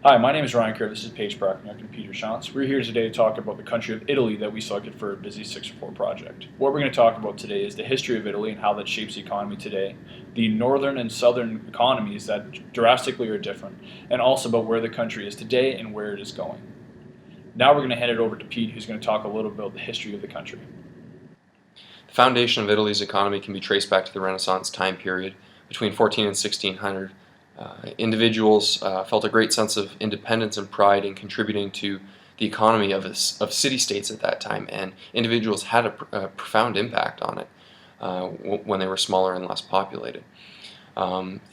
Hi, my name is Ryan Kerr. This is Paige and Peter Shantz. We're here today to talk about the country of Italy that we selected for our BUSI 604 project. What we're going to talk about today is the history of Italy and how that shapes the economy today, the northern and southern economies that drastically are different, and also about where the country is today and where it is going. Now we're going to hand it over to Pete, who's going to talk a little about the history of the country. The foundation of Italy's economy can be traced back to the Renaissance time period between 14 and 1600. Individuals felt a great sense of independence and pride in contributing to the economy of city-states at that time, and individuals had a profound impact on it when they were smaller and less populated.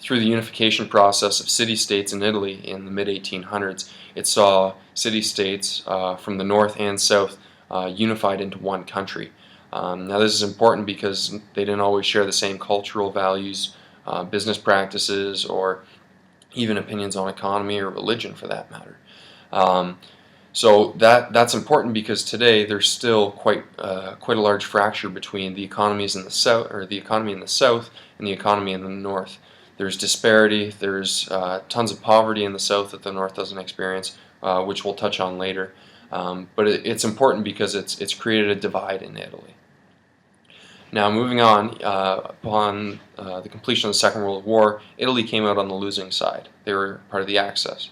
Through the unification process of city-states in Italy in the mid-1800s, it saw city-states from the north and south unified into one country. Now this is important because they didn't always share the same cultural values, business practices, or even opinions on economy or religion for that matter. So that's important because today there's still quite a large fracture between the economies in the south, or the economy in the south, and the economy in the north. There's disparity. There's tons of poverty in the south that the north doesn't experience, which we'll touch on later. But it's important because it's created a divide in Italy. Now, moving on, upon the completion of the Second World War, Italy came out on the losing side. They were part of the Axis.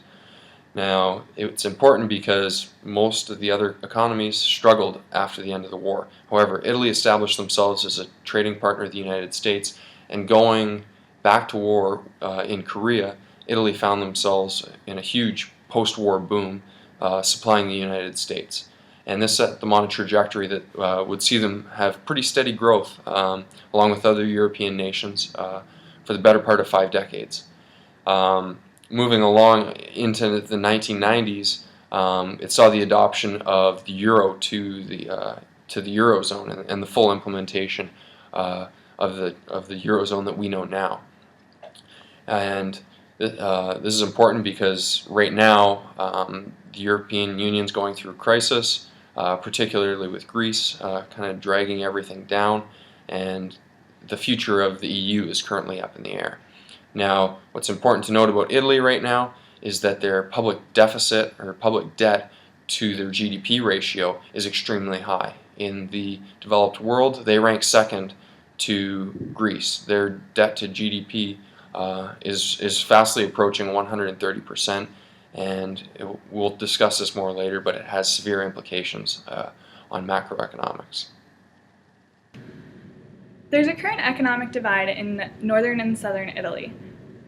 Now, it's important because most of the other economies struggled after the end of the war. However, Italy established themselves as a trading partner of the United States, and going back to war in Korea, Italy found themselves in a huge post-war boom, supplying the United States. And this set them on a trajectory that would see them have pretty steady growth, along with other European nations, for the better part of 5 decades. Moving along into the 1990s, it saw the adoption of the euro to the eurozone and the full implementation of the eurozone that we know now. And this is important because right now the European Union's going through a crisis. Particularly with Greece kind of dragging everything down, and the future of the EU is currently up in the air. Now, what's important to note about Italy right now is that their public deficit, or public debt, to their GDP ratio is extremely high. In the developed world, they rank second to Greece. Their debt to GDP is fastly approaching 130%. And we'll discuss this more later, but it has severe implications on macroeconomics. There's a current economic divide in northern and southern Italy.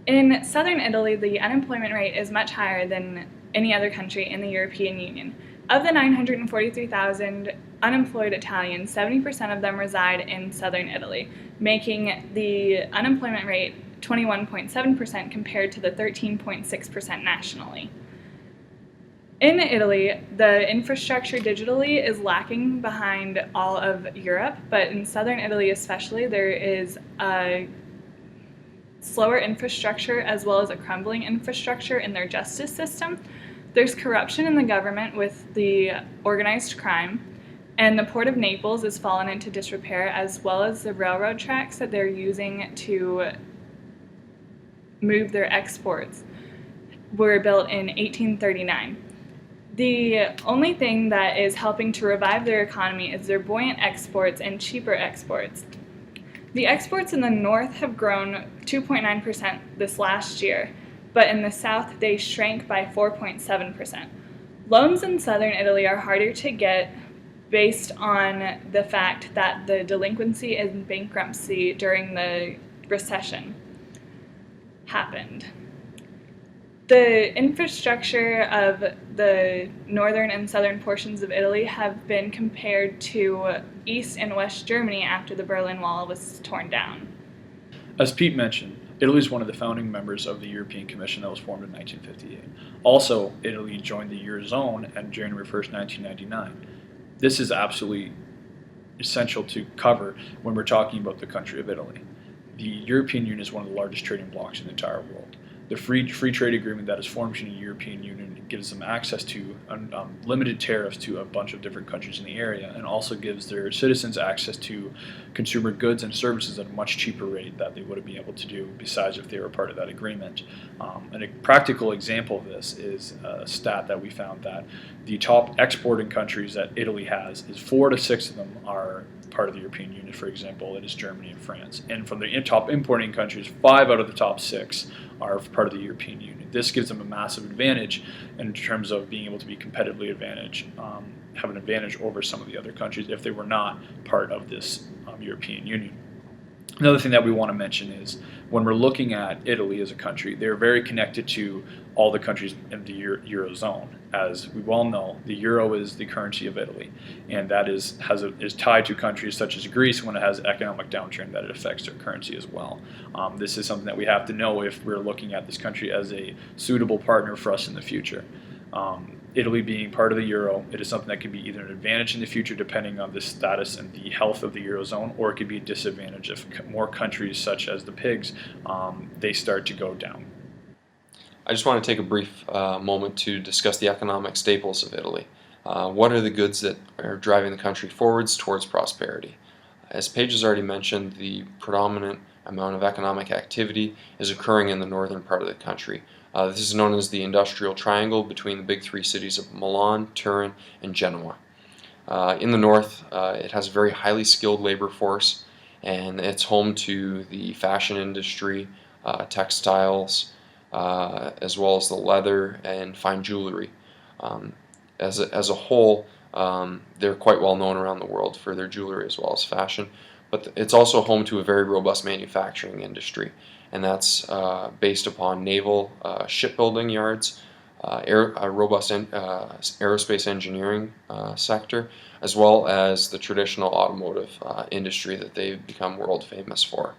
In southern Italy, the unemployment rate is much higher than any other country in the European Union. Of the 943,000 unemployed Italians, 70% of them reside in southern Italy, making the unemployment rate 21.7% compared to the 13.6% nationally. In Italy, the infrastructure digitally is lacking behind all of Europe, but in southern Italy especially, there is a slower infrastructure as well as a crumbling infrastructure in their justice system. There's corruption in the government with the organized crime, and the Port of Naples has fallen into disrepair, as well as the railroad tracks that they're using to move their exports were built in 1839. The only thing that is helping to revive their economy is their buoyant exports and cheaper exports. The exports in the north have grown 2.9% this last year, but in the south they shrank by 4.7%. Loans in southern Italy are harder to get based on the fact that the delinquency and bankruptcy during the recession happened. The infrastructure of the northern and southern portions of Italy have been compared to East and West Germany after the Berlin Wall was torn down. As Pete mentioned, Italy is one of the founding members of the European Commission that was formed in 1958. Also, Italy joined the Eurozone on January 1st, 1999. This is absolutely essential to cover when we're talking about the country of Italy. The European Union is one of the largest trading blocs in the entire world. The free trade agreement that is formed between the European Union gives them access to limited tariffs to a bunch of different countries in the area, and also gives their citizens access to consumer goods and services at a much cheaper rate that they would be able to do besides if they were part of that agreement. And a practical example of this is a stat that we found that the top exporting countries that Italy has is 4 to 6 of them are part of the European Union. For example, it is Germany and France. And from the top importing countries, 5 out of the top 6 are part of the European Union. This gives them a massive advantage in terms of being able to be competitively have an advantage over some of the other countries if they were not part of this European Union. Another thing that we want to mention is when we're looking at Italy as a country, they're very connected to all the countries in the Eurozone. As we well know, the euro is the currency of Italy, and that is tied to countries such as Greece when it has economic downturn, that it affects their currency as well. This is something that we have to know if we're looking at this country as a suitable partner for us in the future. Italy being part of the euro, it is something that could be either an advantage in the future depending on the status and the health of the eurozone, or it could be a disadvantage if more countries such as the pigs, they start to go down. I just want to take a brief moment to discuss the economic staples of Italy. What are the goods that are driving the country forwards towards prosperity? As Paige has already mentioned, the predominant amount of economic activity is occurring in the northern part of the country. This is known as the industrial triangle between the big 3 cities of Milan, Turin, and Genoa. In the north, it has a very highly skilled labor force, and it's home to the fashion industry, textiles, as well as the leather and fine jewelry. As a whole, they're quite well known around the world for their jewelry as well as fashion, but it's also home to a very robust manufacturing industry, and that's based upon naval shipbuilding yards, a robust aerospace engineering sector, as well as the traditional automotive industry that they've become world famous for.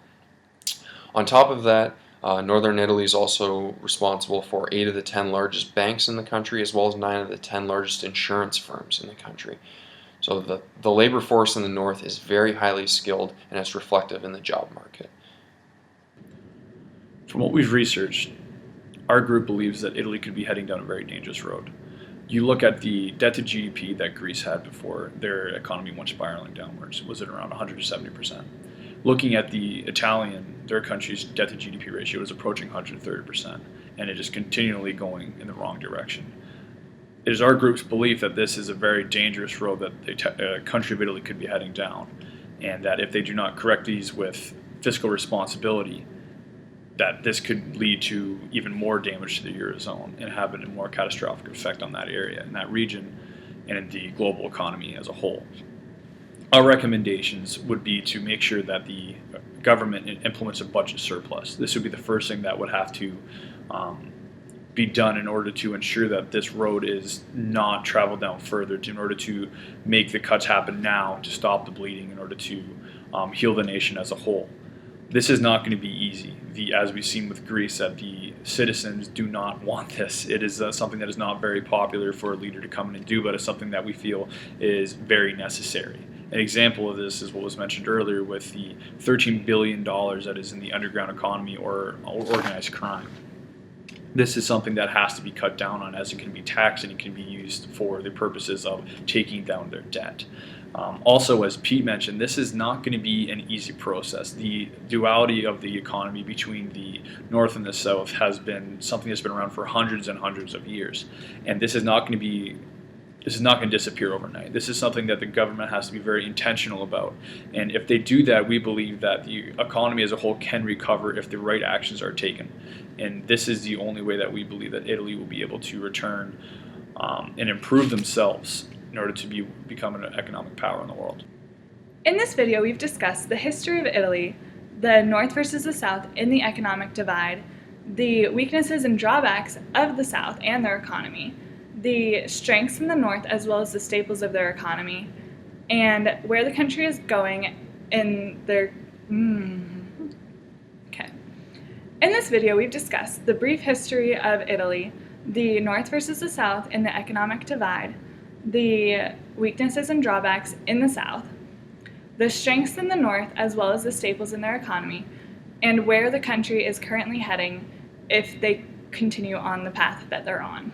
On top of that, Northern Italy is also responsible for 8 of the 10 largest banks in the country, as well as 9 of the 10 largest insurance firms in the country. So the labor force in the north is very highly skilled, and it's reflective in the job market. From what we've researched, our group believes that Italy could be heading down a very dangerous road. You look at the debt to GDP that Greece had before their economy went spiraling downwards, was it around 170%? Looking at the Italian, their country's debt to GDP ratio is approaching 130%, and it is continually going in the wrong direction. It is our group's belief that this is a very dangerous road that the country of Italy could be heading down, and that if they do not correct these with fiscal responsibility, that this could lead to even more damage to the Eurozone and have a more catastrophic effect on that area and that region and the global economy as a whole. Our recommendations would be to make sure that the government implements a budget surplus. This would be the first thing that would have to be done in order to ensure that this road is not traveled down further, in order to make the cuts happen now, to stop the bleeding, in order to heal the nation as a whole. This is not going to be easy. As we've seen with Greece, that the citizens do not want this. It is something that is not very popular for a leader to come in and do, but it's something that we feel is very necessary. An example of this is what was mentioned earlier with the $13 billion that is in the underground economy or organized crime. This is something that has to be cut down on, as it can be taxed and it can be used for the purposes of taking down their debt. Also, as Pete mentioned, this is not going to be an easy process. The duality of the economy between the North and the South has been something that's been around for hundreds and hundreds of years, and this is not going to disappear overnight. This is something that the government has to be very intentional about, and if they do that, we believe that the economy as a whole can recover if the right actions are taken, and this is the only way that we believe that Italy will be able to return and improve themselves in order to become an economic power in the world. In this video, we've discussed the history of Italy, the North versus the South in the economic divide, the weaknesses and drawbacks of the South and their economy, the strengths in the North as well as the staples of their economy, and where the country is going in their... Okay. In this video, we've discussed the brief history of Italy, the North versus the South in the economic divide, the weaknesses and drawbacks in the South, the strengths in the North as well as the staples in their economy, and where the country is currently heading if they continue on the path that they're on.